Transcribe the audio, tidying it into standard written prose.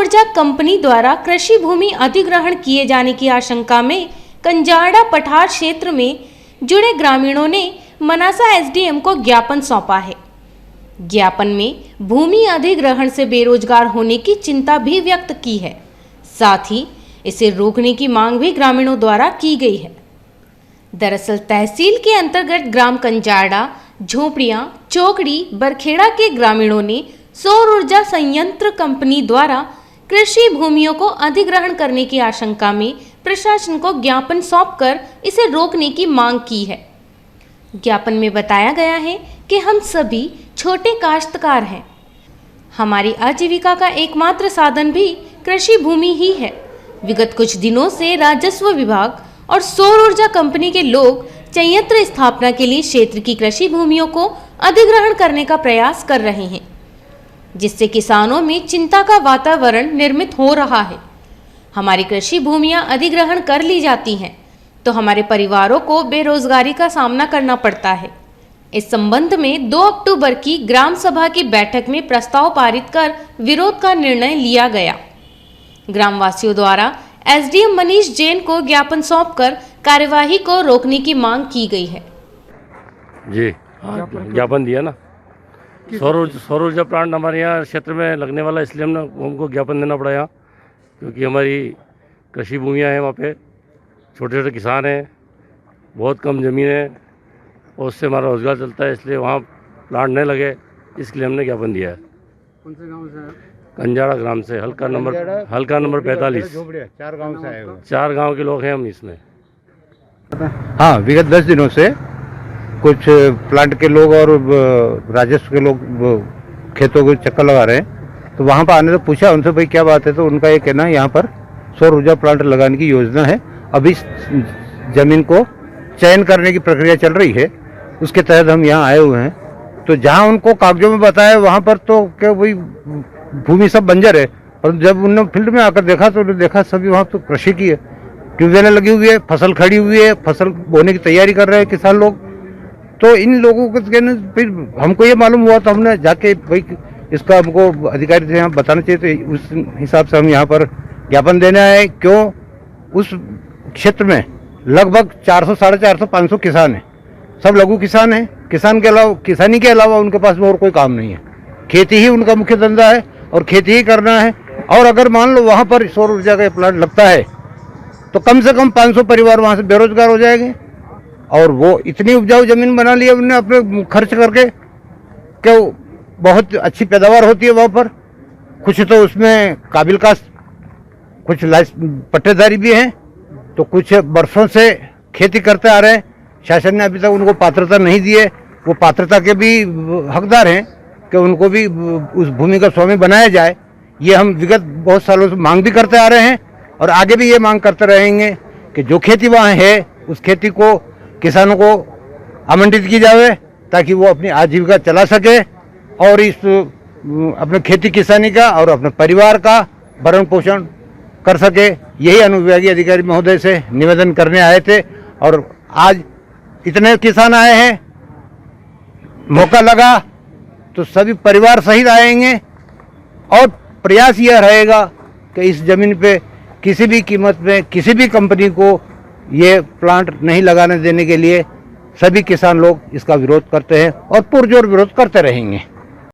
ऊर्जा कंपनी द्वारा कृषि भूमि अधिग्रहण किए जाने की आशंका में कंजाड़ा पठार क्षेत्र में जुड़े ग्रामीणों ने मनासा एसडीएम को ज्ञापन सौंपा है। ज्ञापन में भूमि अधिग्रहण से बेरोजगार होने की चिंता भी व्यक्त की है। साथ ही इसे रोकने की मांग भी ग्रामीणों द्वारा की गई है। दरअसल तहसील के अंतर्गत ग्राम कंजाड़ा, झोपड़ियां, चौकड़ी, बरखेड़ा के ग्रामीणों ने सौर ऊर्जा संयंत्र कंपनी द्वारा कृषि भूमियों को अधिग्रहण करने की आशंका में प्रशासन को ज्ञापन सौंपकर इसे रोकने की मांग की है। ज्ञापन में बताया गया है कि हम सभी छोटे काश्तकार हैं। हमारी आजीविका का एकमात्र साधन भी कृषि भूमि ही है। विगत कुछ दिनों से राजस्व विभाग और सौर ऊर्जा कंपनी के लोग संयंत्र स्थापना के लिए क्षेत्र की कृषि भूमियों को अधिग्रहण करने का प्रयास कर रहे हैं, जिससे किसानों में चिंता का वातावरण निर्मित हो रहा है। हमारी कृषि भूमियां अधिग्रहण कर ली जाती हैं तो हमारे परिवारों को बेरोजगारी का सामना करना पड़ता है। इस संबंध में 2 अक्टूबर की ग्राम सभा की बैठक में प्रस्ताव पारित कर विरोध का निर्णय लिया गया। ग्रामवासियों द्वारा एसडीएम मनीष जैन को ज्ञापन सौंपकर कार्यवाही को रोकने की मांग की गई है। जी हाँ, ज्ञापन दिया ना। सौर ऊर्जा प्लांट हमारे यहाँ क्षेत्र में लगने वाला, इसलिए हमको ज्ञापन देना पड़ा यहाँ, क्योंकि हमारी कृषि भूमियाँ हैं, वहाँ पे छोटे छोटे किसान हैं, बहुत कम ज़मीन है और उससे हमारा रोजगार चलता है, इसलिए वहाँ प्लांट नहीं लगे, इसलिए हमने ज्ञापन दिया है। कौन से गांव से है? कंजाड़ा ग्राम से, हल्का नंबर 45। 4 गांव से आए हो? 4 गांव के लोग हैं हम इसमें। हाँ, विगत 10 दिनों से कुछ प्लांट के लोग और राजस्व के लोग खेतों को चक्कर लगा रहे हैं, तो वहाँ पर आने तो पूछा उनसे, भाई क्या बात है, तो उनका ये कहना है यहाँ पर सौर ऊर्जा प्लांट लगाने की योजना है। अभी जमीन को चयन करने की प्रक्रिया चल रही है, उसके तहत हम यहाँ आए हुए हैं। तो जहाँ उनको कागजों में बताया वहाँ पर तो क्या वही भूमि सब बंजर है, पर जब उन्होंने फील्ड में आकर देखा तो उन्होंने देखा सभी वहाँ तो कृषि की है, ट्यूबवेलें लगी हुई है, फसल खड़ी हुई है, फसल बोने की तैयारी कर रहे हैं किसान लोग। तो इन लोगों को कहने, फिर हमको ये मालूम हुआ तो हमने जाके भाई इसका हमको अधिकारी से यहाँ बताना चाहिए, तो उस हिसाब से हम यहाँ पर ज्ञापन देने आए। क्यों? उस क्षेत्र में लगभग 400, 450, 500 किसान हैं, सब लघु किसान हैं। किसान के अलावा, किसानी के अलावा उनके पास में और कोई काम नहीं है, खेती ही उनका मुख्य धंधा है और खेती ही करना है। और अगर मान लो वहाँ पर सौर ऊर्जा का प्लांट लगता है तो कम से कम 500 परिवार वहाँ से बेरोजगार हो जाएंगे। और वो इतनी उपजाऊ जमीन बना ली है उन्होंने अपने खर्च करके, क्या बहुत अच्छी पैदावार होती है वहाँ पर। कुछ तो उसमें काबिल का कुछ पट्टेदारी भी हैं, तो कुछ बरसों से खेती करते आ रहे हैं। शासन ने अभी तक उनको पात्रता नहीं दी है, वो पात्रता के भी हकदार हैं कि उनको भी उस भूमि का स्वामी बनाया जाए। ये हम विगत बहुत सालों से मांग भी करते आ रहे हैं और आगे भी ये मांग करते रहेंगे कि जो खेती वहाँ है उस खेती को किसानों को आवंटित की जाए, ताकि वो अपनी आजीविका चला सके और इस अपने खेती किसानी का और अपने परिवार का भरण पोषण कर सके। यही अनुविभागीय अधिकारी महोदय से निवेदन करने आए थे और आज इतने किसान आए हैं, मौका लगा तो सभी परिवार सहित आएंगे और प्रयास यह रहेगा कि इस जमीन पे किसी भी कीमत में किसी भी कंपनी को ये प्लांट नहीं लगाने देने के लिए सभी किसान लोग इसका विरोध करते हैं और पुरजोर विरोध करते रहेंगे।